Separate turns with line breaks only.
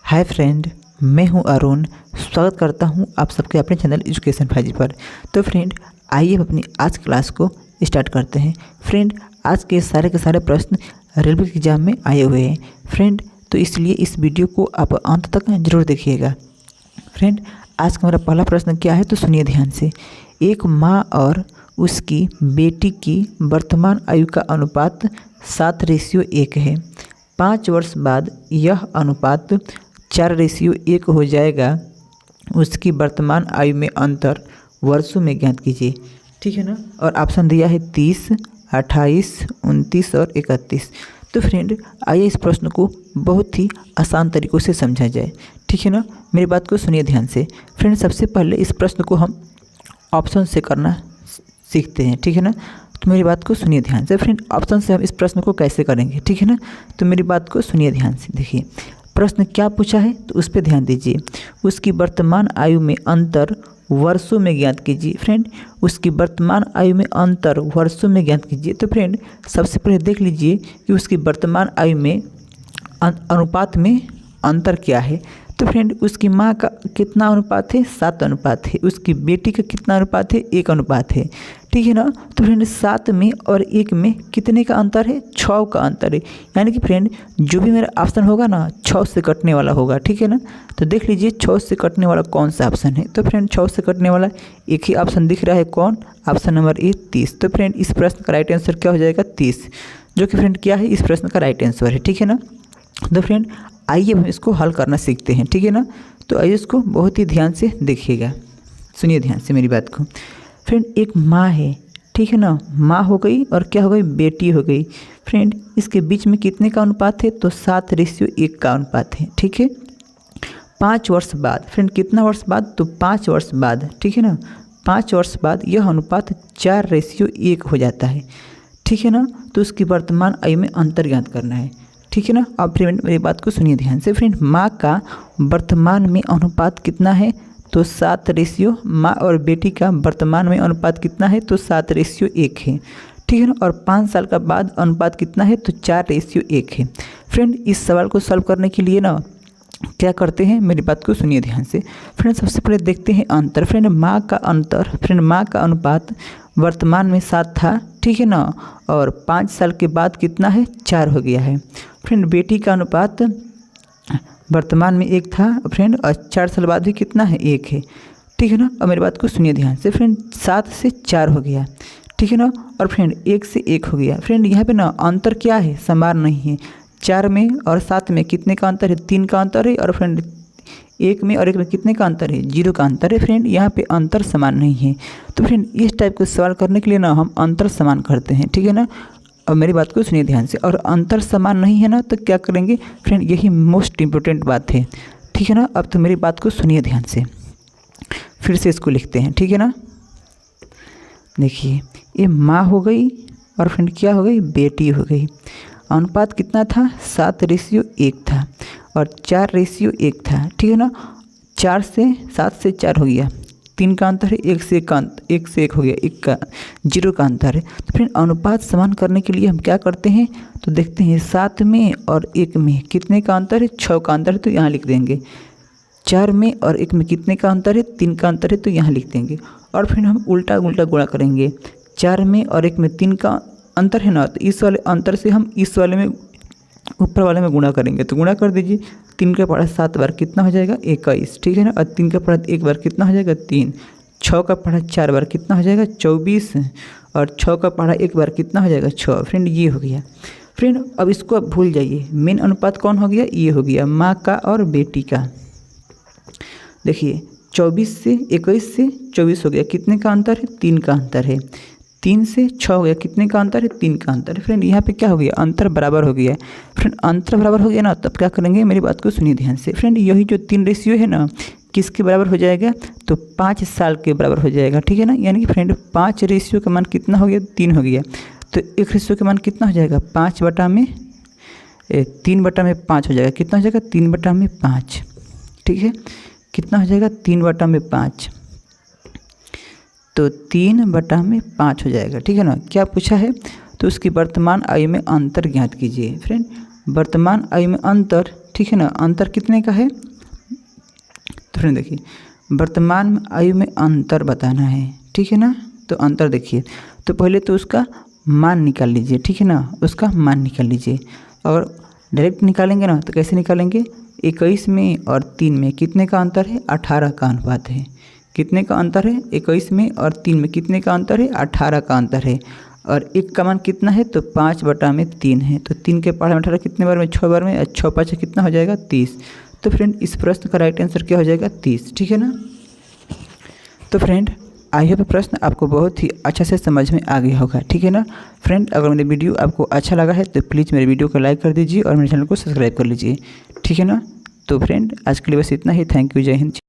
Hi friend, मैं हूं अरुण। स्वागत करता हूं आप सबके अपने चैनल एजुकेशन फाइजी पर। तो फ्रेंड, आइए अपनी आज क्लास को स्टार्ट करते हैं। फ्रेंड, आज के सारे प्रश्न रेलवे के एग्जाम में आए हुए हैं फ्रेंड, तो इसलिए इस वीडियो को आप अंत तक जरूर देखिएगा। फ्रेंड, आज का हमारा पहला प्रश्न क्या है तो सुनिए ध्यान से। एक माँ और उसकी बेटी की वर्तमान आयु का अनुपात 7:1 है। 5 वर्ष बाद यह अनुपात 4:1 हो जाएगा। उसकी वर्तमान आयु में अंतर वर्षों में ज्ञात कीजिए। ठीक है ना। और ऑप्शन दिया है 30, 28, 29 और 31। तो फ्रेंड, आइए इस प्रश्न को बहुत ही आसान तरीक़ों से समझा जाए। ठीक है ना। मेरी बात को सुनिए ध्यान से। फ्रेंड, सबसे पहले इस प्रश्न को हम ऑप्शन से करना सीखते हैं। ठीक है ना। तो मेरी बात को सुनिए ध्यान से। फ्रेंड, ऑप्शन से हम इस प्रश्न को कैसे करेंगे, ठीक है ना। तो मेरी बात को सुनिए ध्यान से। देखिए प्रश्न क्या पूछा है तो उस पर ध्यान दीजिए। उसकी वर्तमान आयु में अंतर वर्षों में ज्ञात कीजिए। फ्रेंड, उसकी वर्तमान आयु में अंतर वर्षों में ज्ञात कीजिए। तो फ्रेंड, सबसे पहले देख लीजिए कि उसकी वर्तमान आयु में अनुपात में अंतर क्या है। तो फ्रेंड, उसकी माँ का कितना अनुपात है? 7 अनुपात है। उसकी बेटी का कितना अनुपात है? 1 अनुपात है। ठीक है ना। तो फ्रेंड, 7 में और 1 में कितने का अंतर है? 6 का अंतर है। यानी कि फ्रेंड, जो भी मेरा ऑप्शन होगा ना 6 से कटने वाला होगा। ठीक है ना। तो देख लीजिए 6 से कटने वाला कौन सा ऑप्शन है। तो फ्रेंड, 6 से कटने वाला एक ही ऑप्शन दिख रहा है, कौन? Option number A, 30। तो फ्रेंड, इस प्रश्न का राइट आंसर क्या हो जाएगा? 30, जो कि फ्रेंड क्या है? इस प्रश्न का राइट आंसर है। ठीक है ना। तो फ्रेंड, आइए हम इसको हल करना सीखते हैं। ठीक है ना। तो आइए इसको बहुत ही ध्यान से देखिएगा, सुनिए ध्यान से मेरी बात को। फ्रेंड, एक माँ है, ठीक है ना। माँ हो गई और क्या हो गई? बेटी हो गई। फ्रेंड, इसके बीच में कितने का अनुपात है? तो 7:1 का अनुपात है। ठीक है। 5 वर्ष बाद, फ्रेंड कितना वर्ष बाद? तो 5 वर्ष बाद, ठीक है ना। 5 वर्ष बाद यह अनुपात 4:1 हो जाता है। ठीक है ना। तो उसकी वर्तमान आयु में अंतर ज्ञात करना है। ठीक है ना। अब फ्रेंड, मेरी बात को सुनिए ध्यान से। फ्रेंड, माँ का वर्तमान में अनुपात कितना है? तो 7 माँ और बेटी का वर्तमान में अनुपात कितना है? तो 7:1 है। ठीक है ना। और 5 साल का बाद अनुपात कितना है? तो 4:1 है। फ्रेंड, इस सवाल को सॉल्व करने के लिए ना क्या करते हैं, मेरी बात को सुनिए ध्यान से। फ्रेंड, सबसे पहले देखते हैं अंतर। फ्रेंड, माँ का अंतर, फ्रेंड माँ का अनुपात वर्तमान में 7 था, ठीक है ना। और 5 साल के बाद कितना है? 4 हो गया है। फ्रेंड, बेटी का अनुपात वर्तमान में 1 था फ्रेंड, और 4 साल बाद भी कितना है? 1 है। ठीक है ना। और मेरी बात को सुनिए ध्यान से। फ्रेंड, 7 से 4 हो गया, ठीक है ना। और फ्रेंड 1 से 1 हो गया। फ्रेंड, यहाँ पे ना अंतर क्या है? समान नहीं है। 4 में और 7 में कितने का अंतर है? 3 का अंतर है। और फ्रेंड 1 में और 1 में कितने का अंतर है? 0 का अंतर है। फ्रेंड, यहाँ पे अंतर समान नहीं है। तो फ्रेंड, इस टाइप का सवाल करने के लिए ना हम अंतर समान करते हैं। ठीक है ना। और मेरी बात को सुनिए ध्यान से। और अंतर समान नहीं है ना तो क्या करेंगे? फ्रेंड, यही मोस्ट इम्पोर्टेंट बात है। ठीक है ना। अब तो मेरी बात को सुनिए ध्यान से, फिर से इसको लिखते हैं। ठीक है ना। देखिए, ये माँ हो गई और फ्रेंड क्या हो गई? बेटी हो गई। अनुपात कितना था? 7:1 था और 4:1 था। ठीक है ना। 7 से 4 हो गया, 3 का अंतर है। 1 से 1 हो गया, 1 का 0 का अंतर है। तो फ्रेंड, अनुपात समान करने के लिए हम क्या करते हैं तो देखते हैं 7 में और 1 में कितने का अंतर है? 6 का अंतर है, तो यहाँ लिख देंगे। 4 में और 1 में कितने का अंतर है? 3 का अंतर है, तो यहाँ लिख देंगे। और फिर हम उल्टा गुणा करेंगे। 4 में और 1 में 3 का अंतर है ना, तो इस वाले अंतर से हम इस वाले में ऊपर वाले में गुणा करेंगे। तो गुणा कर दीजिए। 3 का पढ़ा 7 बार कितना हो जाएगा? 21। ठीक है ना। और 3 का पढ़ा 1 बार कितना हो जाएगा? 3। 6 का पढ़ा 4 बार कितना हो जाएगा? 24। और 6 का पढ़ा 1 बार कितना हो जाएगा? 6। फ्रेंड, ये हो गया। फ्रेंड, अब इसको अब भूल जाइए। मेन अनुपात कौन हो गया? ये हो गया, माँ का और बेटी का। देखिए, 24 से 21 से 24 हो गया, कितने का अंतर है? 3 का अंतर है। 3 से 6 हो गया, कितने का अंतर है? 3 का अंतर है। फ्रेंड, यहाँ पे क्या हो गया? अंतर बराबर हो गया। फ्रेंड, अंतर बराबर हो गया ना, तब क्या करेंगे? मेरी बात को सुनिए ध्यान से। फ्रेंड, यही जो 3 है ना, किसके बराबर हो जाएगा? तो 5 साल के बराबर हो जाएगा। ठीक है ना। यानी कि फ्रेंड 5 का मान कितना हो गया? 3 हो गया। तो 1 का मान कितना हो जाएगा? 3/5 हो जाएगा। कितना हो जाएगा? 3/5। ठीक है। कितना हो जाएगा? 3/5। तो 3/5 हो जाएगा। ठीक है ना। क्या पूछा है? तो उसकी वर्तमान आयु में अंतर ज्ञात कीजिए। फ्रेंड, वर्तमान आयु में अंतर ठीक है ना। अंतर कितने का है? तो फ्रेंड देखिए, वर्तमान आयु में अंतर बताना है, ठीक है ना। तो अंतर देखिए, तो पहले तो उसका मान निकाल लीजिए, ठीक है ना, उसका मान निकाल लीजिए। और डायरेक्ट निकालेंगे ना तो कैसे निकालेंगे? 21 में और 3 में कितने का अंतर है? 18 का अनुपात है। कितने का अंतर है? 21 में और 3 में कितने का अंतर है? 18 का अंतर है। और 1 का मान कितना है? तो 5/3 है। तो 3 के पढ़ा में 18 कितने बार में? 6 बार में। 6 5 कितना हो जाएगा? 30। तो फ्रेंड इस प्रश्न का राइट आंसर क्या हो जाएगा? 30, ठीक है ना। तो फ्रेंड आई होप प्रश्न आपको बहुत ही अच्छा से समझ में आ गया होगा, ठीक है ना। फ्रेंड अगर मेरी वीडियो आपको अच्छा लगा है तो प्लीज़ मेरे वीडियो को लाइक कर दीजिए और मेरे चैनल को सब्सक्राइब कर लीजिए, ठीक है ना। तो फ्रेंड आज के लिए बस इतना ही। थैंक यू, जय हिंद।